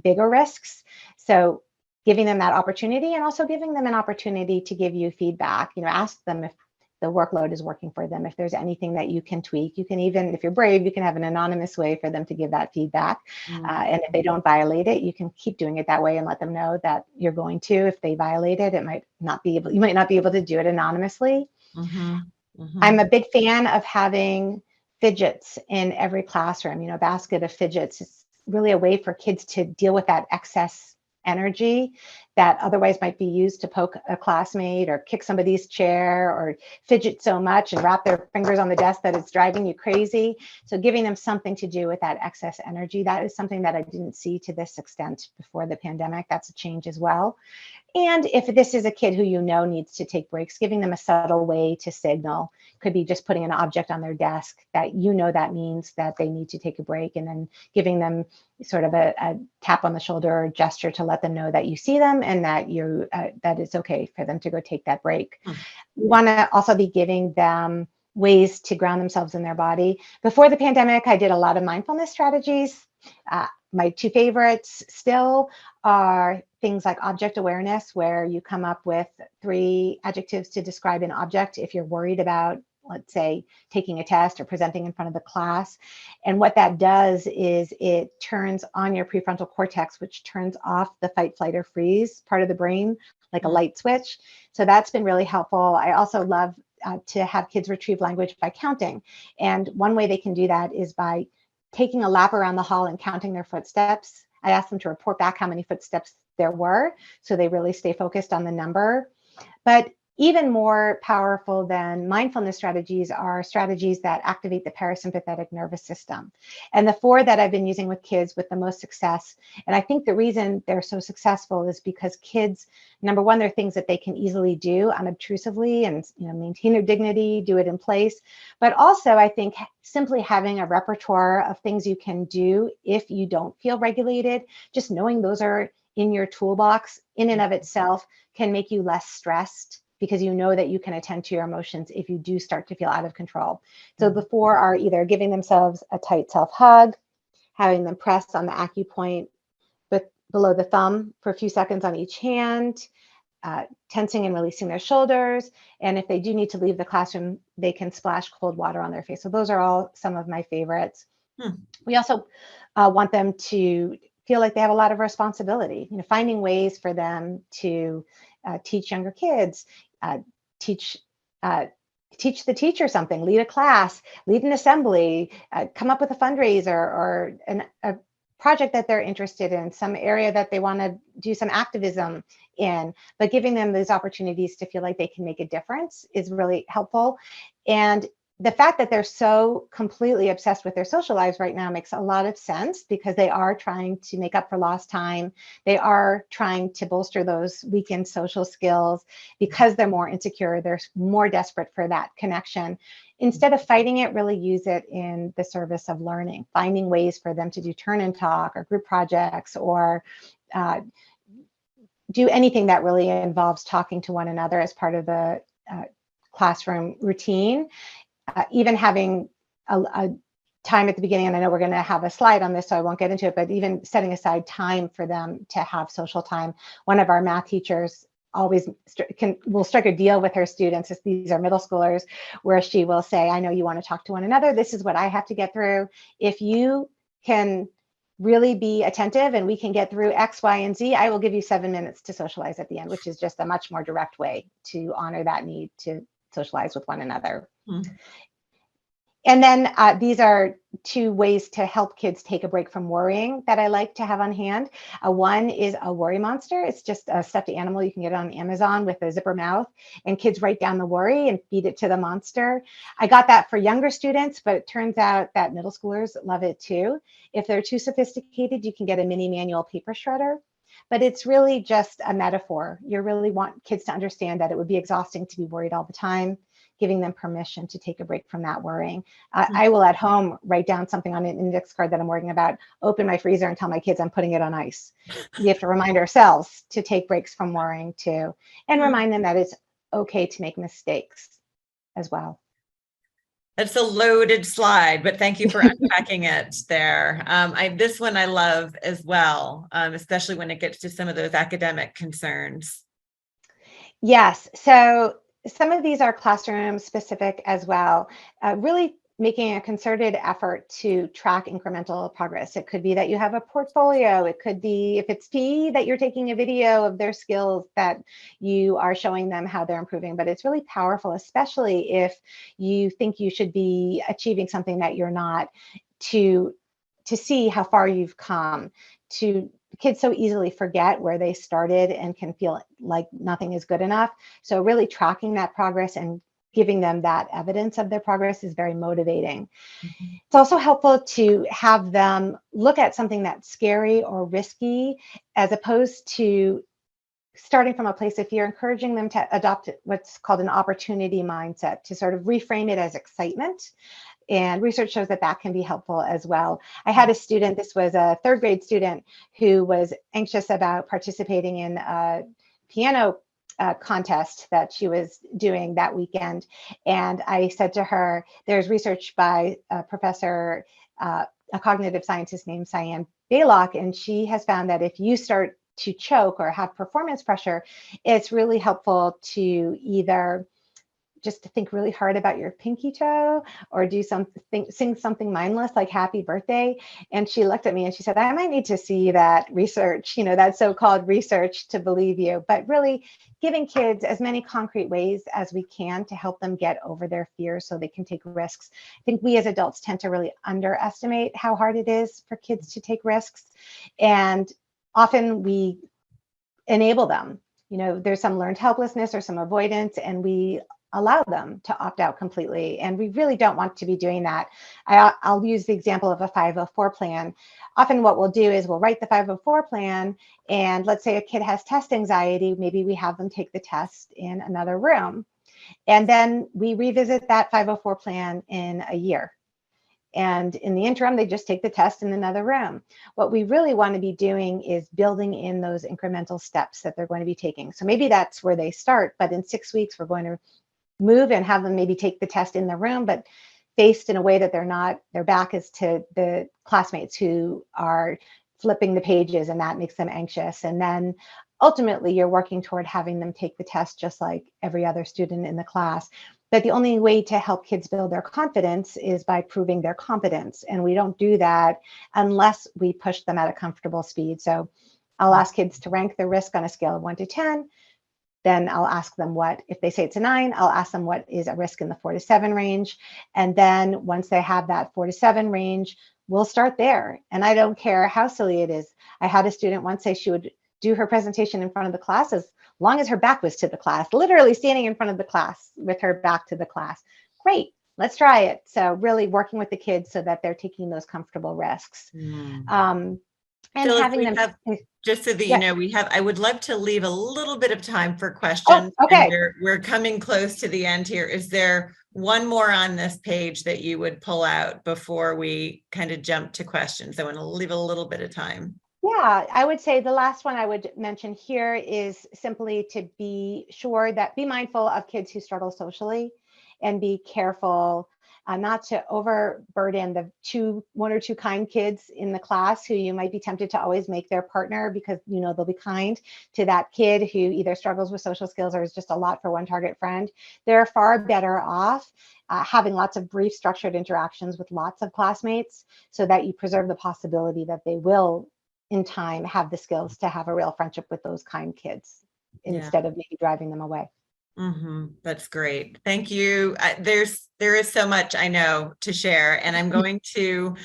bigger risks. So giving them that opportunity, and also giving them an opportunity to give you feedback. Ask them if the workload is working for them, if there's anything that you can tweak. You can even, if you're brave, you can have an anonymous way for them to give that feedback. And if they don't violate it, you can keep doing it that way and let them know that you're going to. If they violate it, you might not be able to do it anonymously. I'm a big fan of having fidgets in every classroom. A basket of fidgets is really a way for kids to deal with that excess energy that otherwise might be used to poke a classmate or kick somebody's chair or fidget so much and wrap their fingers on the desk that it's driving you crazy. So giving them something to do with that excess energy, that is something that I didn't see to this extent before the pandemic. That's a change as well. And if this is a kid who needs to take breaks, giving them a subtle way to signal. Could be just putting an object on their desk that that means that they need to take a break, and then giving them sort of a tap on the shoulder or gesture to let them know that you see them and that that it's okay for them to go take that break. We want to also be giving them ways to ground themselves in their body. Before the pandemic, I did a lot of mindfulness strategies. My two favorites still are things like object awareness, where you come up with 3 adjectives to describe an object if you're worried about, let's say, taking a test or presenting in front of the class. And what that does is it turns on your prefrontal cortex, which turns off the fight, flight, or freeze part of the brain, like a light switch. So that's been really helpful. I also love to have kids retrieve language by counting. And one way they can do that is by taking a lap around the hall and counting their footsteps. I ask them to report back how many footsteps there were, so they really stay focused on the number. But even more powerful than mindfulness strategies are strategies that activate the parasympathetic nervous system. And the 4 that I've been using with kids with the most success, and I think the reason they're so successful is because kids, number one, they're things that they can easily do unobtrusively and maintain their dignity, do it in place. But also, I think simply having a repertoire of things you can do if you don't feel regulated, just knowing those are in your toolbox in and of itself can make you less stressed, because you know that you can attend to your emotions if you do start to feel out of control. So the 4 are either giving themselves a tight self-hug, having them press on the acupoint but below the thumb for a few seconds on each hand, tensing and releasing their shoulders. And if they do need to leave the classroom, they can splash cold water on their face. So those are all some of my favorites. We also want them to feel like they have a lot of responsibility, finding ways for them to teach younger kids, teach the teacher something, lead a class, lead an assembly, come up with a fundraiser or a project that they're interested in, some area that they want to do some activism in, but giving them those opportunities to feel like they can make a difference is really helpful. And the fact that they're so completely obsessed with their social lives right now makes a lot of sense, because they are trying to make up for lost time. They are trying to bolster those weakened social skills because they're more insecure. They're more desperate for that connection. Instead of fighting it, really use it in the service of learning, finding ways for them to do turn and talk or group projects, or do anything that really involves talking to one another as part of the classroom routine. Even having a time at the beginning, and I know we're going to have a slide on this, so I won't get into it, but even setting aside time for them to have social time. One of our math teachers always will strike a deal with her students, if these are middle schoolers, where she will say, I know you want to talk to one another. This is what I have to get through. If you can really be attentive and we can get through X, Y, and Z, I will give you 7 minutes to socialize at the end, which is just a much more direct way to honor that need to socialize with one another. And then these are 2 ways to help kids take a break from worrying that I like to have on hand. One is a worry monster. It's just a stuffed animal. You can get it on Amazon with a zipper mouth, and kids write down the worry and feed it to the monster. I got that for younger students, but it turns out that middle schoolers love it too. If they're too sophisticated, you can get a mini manual paper shredder. But it's really just a metaphor. You really want kids to understand that it would be exhausting to be worried all the time, giving them permission to take a break from that worrying. I will at home write down something on an index card that I'm worrying about, open my freezer and tell my kids I'm putting it on ice. We have to remind ourselves to take breaks from worrying too, and remind them that it's okay to make mistakes as well. That's a loaded slide, but thank you for unpacking it there. This one I love as well, especially when it gets to some of those academic concerns. Yes. So some of these are classroom specific as well. Really making a concerted effort to track incremental progress. It could be that you have a portfolio. It could be, if it's PE, that you're taking a video of their skills that you are showing them how they're improving. But it's really powerful, especially if you think you should be achieving something that you're not, to see how far you've come. To kids so easily forget where they started and can feel like nothing is good enough. So really tracking that progress and giving them that evidence of their progress is very motivating. Mhm. It's also helpful to have them look at something that's scary or risky, as opposed to starting from a place, if you're encouraging them to adopt what's called an opportunity mindset, to sort of reframe it as excitement. And research shows that that can be helpful as well. I had a student, this was a third grade student, who was anxious about participating in a piano contest that she was doing that weekend. And I said to her, there's research by a professor, a cognitive scientist named Cyan Baylock, and she has found that if you start to choke or have performance pressure, it's really helpful to either just to think really hard about your pinky toe, or do something, sing something mindless like happy birthday. And she looked at me and she said, I might need to see that research, that so-called research to believe you. But really giving kids as many concrete ways as we can to help them get over their fears so they can take risks. I think we as adults tend to really underestimate how hard it is for kids to take risks. And often we enable them. There's some learned helplessness or some avoidance, and we allow them to opt out completely. And we really don't want to be doing that. I'll use the example of a 504 plan. Often what we'll do is we'll write the 504 plan, and let's say a kid has test anxiety, maybe we have them take the test in another room. And then we revisit that 504 plan in a year. And in the interim, they just take the test in another room. What we really want to be doing is building in those incremental steps that they're going to be taking. So maybe that's where they start, but in 6 weeks, we're going to move and have them maybe take the test in the room, but faced in a way that their back is to the classmates who are flipping the pages, and that makes them anxious. And then ultimately you're working toward having them take the test just like every other student in the class. But the only way to help kids build their confidence is by proving their competence. And we don't do that unless we push them at a comfortable speed. So I'll ask kids to rank their risk on a scale of 1 to 10. Then I'll ask them if they say it's a 9, I'll ask them what is a risk in the 4 to 7 range. And then once they have that 4 to 7 range, we'll start there. And I don't care how silly it is. I had a student once say she would do her presentation in front of the class as long as her back was to the class, literally standing in front of the class with her back to the class. Great, let's try it. So really working with the kids so that they're taking those comfortable risks. And Phyllis, having them, just so that yes. I would love to leave a little bit of time for Oh, questions. okay. And we're coming close to the end here. Is there one more on this page that you would pull out before we kind of jump to questions? I want to leave a little bit of time. Yeah, I would say the last one I would mention here is simply to be mindful of kids who struggle socially, and be careful not to overburden the 1 or 2 kind kids in the class who you might be tempted to always make their partner, because they'll be kind to that kid who either struggles with social skills or is just a lot for one target friend. They're far better off having lots of brief structured interactions with lots of classmates, so that you preserve the possibility that they will in time have the skills to have a real friendship with those kind kids, instead of maybe driving them away. That's great. Thank you. There is so much I know to share, and I'm going to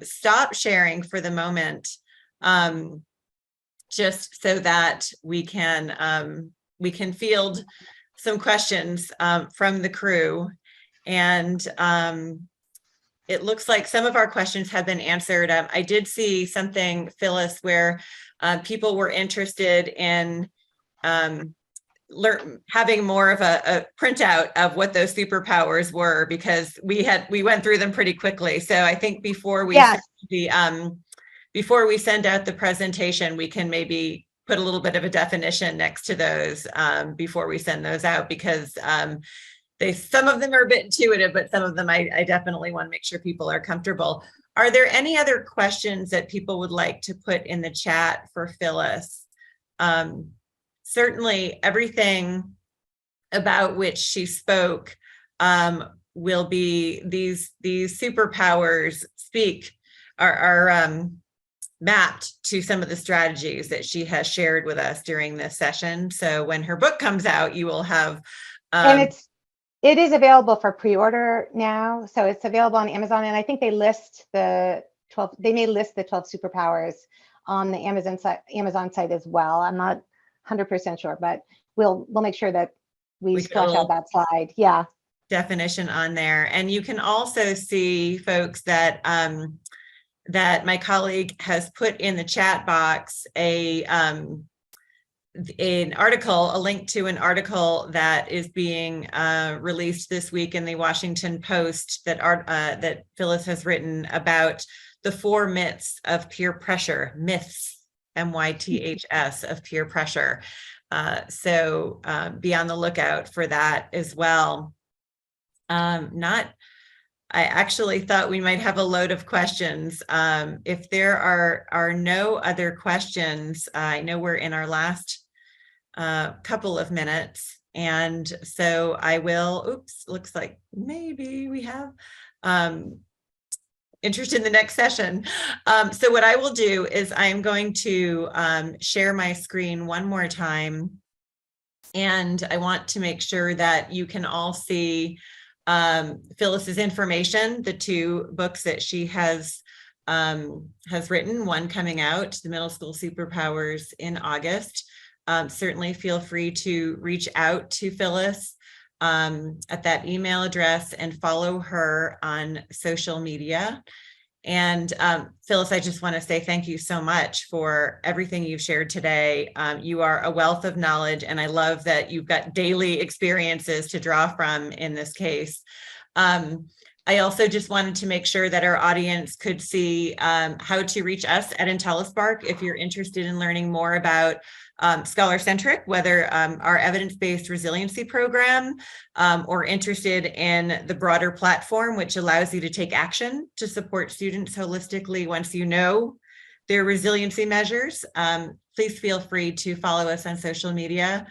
stop sharing for the moment, just so that we can field some questions from the crew. And it looks like some of our questions have been answered. I did see something, Phyllis, where people were interested in having more of a printout of what those superpowers were, because we went through them pretty quickly. So I think before we send out the presentation, we can maybe put a little bit of a definition next to those before we send those out, because some of them are a bit intuitive, but some of them I definitely want to make sure people are comfortable. Are there any other questions that people would like to put in the chat for Phyllis? Certainly everything about which she spoke will be these superpowers are mapped to some of the strategies that she has shared with us during this session. So when her book comes out, you will have and it is available for pre-order now. So it's available on Amazon, and I think they list the 12. They may list the 12 superpowers on the Amazon site as well. I'm not 100% sure, but we'll make sure that we flesh out that slide. Yeah. Definition on there. And you can also see, folks, that that my colleague has put in the chat box an article, a link to an article that is being released this week in the Washington Post that Phyllis has written about the 4 myths of peer pressure, myths, MYTHS, of peer pressure. So be on the lookout for that as well. I actually thought we might have a load of questions. If there are no other questions, I know we're in our last couple of minutes. And so I will, looks like maybe we have interest in the next session. So what I will do is I'm going to share my screen one more time. And I want to make sure that you can all see Phyllis's information, the 2 books that she has written, one coming out, the Middle School Superpowers, in August. Certainly feel free to reach out to Phyllis at that email address and follow her on social media. And Phyllis, I just want to say thank you so much for everything you've shared today. You are a wealth of knowledge, and I love that you've got daily experiences to draw from in this case. I also just wanted to make sure that our audience could see how to reach us at Intellispark if you're interested in learning more about scholar-centric, whether our evidence-based resiliency program, or interested in the broader platform, which allows you to take action to support students holistically once you know their resiliency measures. Please feel free to follow us on social media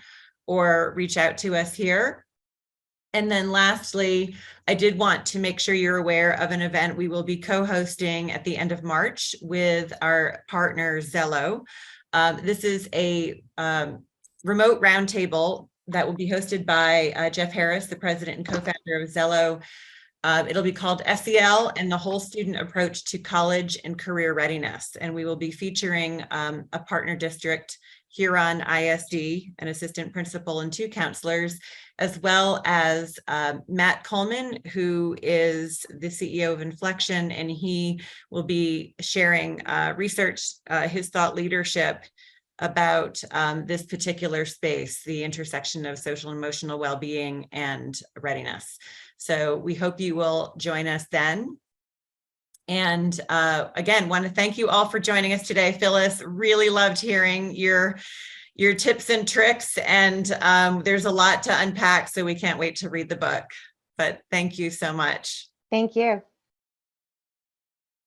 or reach out to us here. And then lastly, I did want to make sure you're aware of an event we will be co-hosting at the end of March with our partner Zello. This is a remote roundtable that will be hosted by Jeff Harris, the president and co-founder of Zello. It'll be called SEL and the Whole Student Approach to College and Career Readiness. And we will be featuring a partner district, Huron ISD, an assistant principal and 2 counselors, as well as Matt Coleman, who is the CEO of Inflection, and he will be sharing research, his thought leadership about this particular space, the intersection of social and emotional well-being and readiness. So we hope you will join us then. And again, want to thank you all for joining us today. Phyllis, really loved hearing your tips and tricks, and there's a lot to unpack, so we can't wait to read the book. But thank you so much. Thank you.